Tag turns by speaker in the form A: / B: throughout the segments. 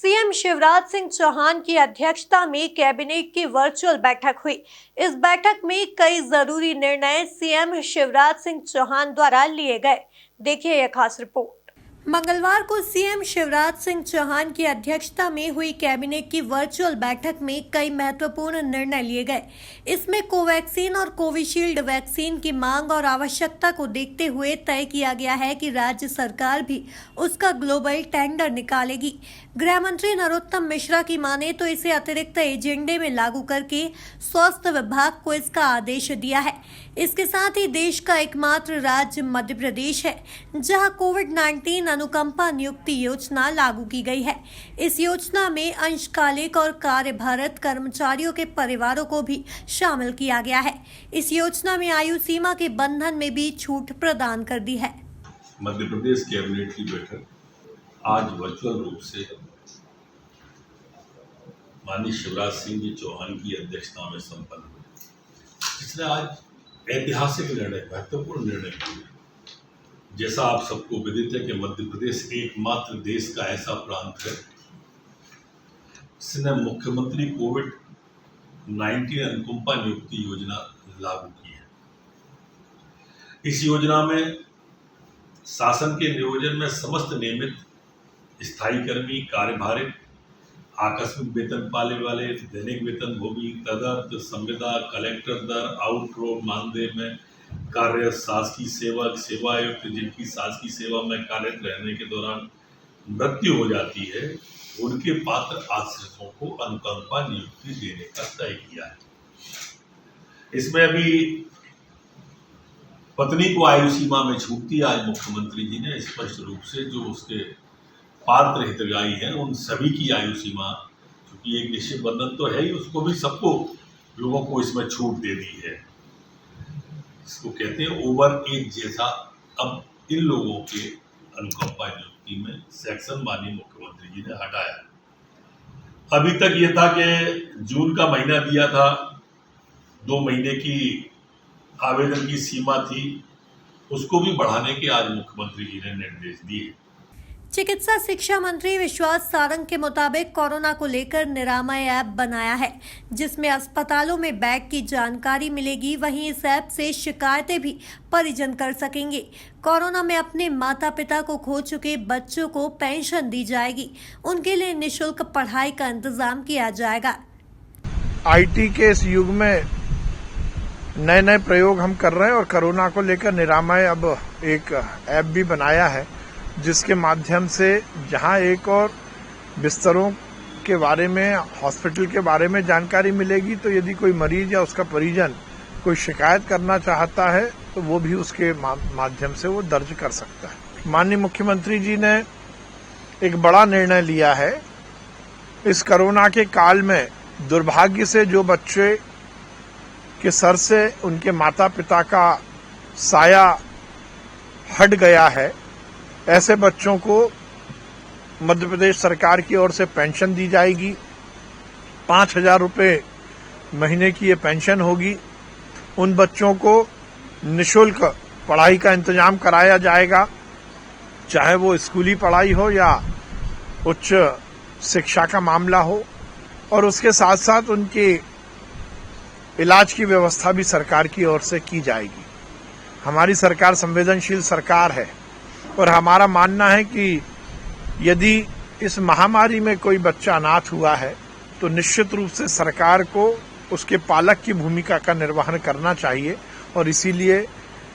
A: CM Shivraj Singh Chauhan की अध्यक्षता में कैबिनेट की वर्चुअल बैठक हुई। इस बैठक में कई जरूरी निर्णय सीएम शिवराज सिंह चौहान द्वारा लिए गए। देखिए यह खास रिपोर्ट। मंगलवार को सीएम शिवराज सिंह चौहान की अध्यक्षता में हुई कैबिनेट की वर्चुअल बैठक में कई महत्वपूर्ण निर्णय लिए गए। इसमें कोवैक्सीन और कोविशील्ड वैक्सीन की मांग और आवश्यकता को देखते हुए तय किया गया है कि राज्य सरकार भी उसका ग्लोबल टेंडर निकालेगी। गृह मंत्री नरोत्तम मिश्रा की माने तो इसे अतिरिक्त एजेंडे में लागू करके स्वास्थ्य विभाग को इसका आदेश दिया है। इसके साथ ही देश का एकमात्र राज्य मध्य प्रदेश है जहां कोविड-19 अनुकंपा नियुक्ति योजना लागू की गई है। इस योजना में अंशकालिक और कार्यभारत कर्मचारियों के परिवारों को भी शामिल किया गया है। इस योजना में आयु सीमा के बंधन में भी छूट प्रदान कर दी है।
B: मध्य प्रदेश कैबिनेट की बैठक आज वर्चुअल रूप से माननीय शिवराज सिंह जी चौहान की अध्यक्षता में संपन्न हुई। इसने आज ऐतिहासिक निर्णय, महत्वपूर्ण निर्णय लिए। जैसा आप सबको विदित है कि मध्य प्रदेश एकमात्र देश का ऐसा प्रांत है जिसने मुख्यमंत्री कोविड-19 अनुकंपा नियुक्ति योजना लागू की है। इस योजना में शासन के नियोजन में समस्त नियमित स्थायी कर्मी, कार्यभारित, आकस्मिक वेतन पाने वाले, दैनिक वेतनभोगी, तदर्थ, संविदा, कलेक्टर दर, आउटरोड मानदेय में कार्य, शासकीय सेवक, सेवायुक्त जिनकी शासकीय सेवा में कार्यरत रहने के दौरान मृत्यु हो जाती है, उनके पात्र आश्रितों को अनुकंपा नियुक्ति देने का तय किया है। इसमें अभी पत्नी को आयु सीमा में छूट दी। आज मुख्यमंत्री जी ने स्पष्ट रूप से जो उसके पात्र हितग्राही हैं उन सभी की आयु सीमा, क्योंकि एक निश्चित बंधन तो है ही, उसको भी सबको लोगों को इसमें छूट दे दी है। इसको कहते हैं ओवर एज जैसा। अब इन लोगों के अनुकंपा नियुक्ति में सेक्शन माननीय मुख्यमंत्री जी ने हटाया। अभी तक ये था कि जून का महीना दिया था, 2 महीने की आवेदन की सीमा थी, उसको भी बढ़ाने के आज मुख्यमंत्री जी ने निर्देश दिए।
A: चिकित्सा शिक्षा मंत्री विश्वास सारंग के मुताबिक कोरोना को लेकर निरामय ऐप बनाया है जिसमें अस्पतालों में बेड की जानकारी मिलेगी। वहीं इस ऐप से शिकायतें भी परिजन कर सकेंगे। कोरोना में अपने माता पिता को खो चुके बच्चों को पेंशन दी जाएगी। उनके लिए निःशुल्क पढ़ाई का इंतजाम किया जाएगा।
C: IT के इस युग में नए नए प्रयोग हम कर रहे हैं और कोरोना को लेकर निरामय अब एक ऐप भी बनाया है जिसके माध्यम से जहां एक और बिस्तरों के बारे में, हॉस्पिटल के बारे में जानकारी मिलेगी, तो यदि कोई मरीज या उसका परिजन कोई शिकायत करना चाहता है तो वो भी उसके माध्यम से वो दर्ज कर सकता है। माननीय मुख्यमंत्री जी ने एक बड़ा निर्णय लिया है। इस कोरोना के काल में दुर्भाग्य से जो बच्चे के सर से उनके माता पिता का साया हट गया है, ऐसे बच्चों को मध्य प्रदेश सरकार की ओर से पेंशन दी जाएगी। 5,000 रुपये महीने की ये पेंशन होगी। उन बच्चों को निःशुल्क पढ़ाई का इंतजाम कराया जाएगा, चाहे वो स्कूली पढ़ाई हो या उच्च शिक्षा का मामला हो, और उसके साथ साथ उनके इलाज की व्यवस्था भी सरकार की ओर से की जाएगी। हमारी सरकार संवेदनशील सरकार है और हमारा मानना है कि यदि इस महामारी में कोई बच्चा अनाथ हुआ है तो निश्चित रूप से सरकार को उसके पालक की भूमिका का निर्वहन करना चाहिए, और इसीलिए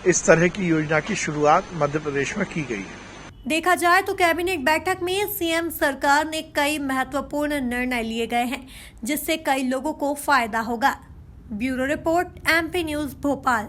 C: इस तरह की योजना की शुरुआत मध्य प्रदेश में की गई है।
A: देखा जाए तो कैबिनेट बैठक में सीएम सरकार ने कई महत्वपूर्ण निर्णय लिए गए हैं जिससे कई लोगों को फायदा होगा। Bureau report, MP news, Bhopal.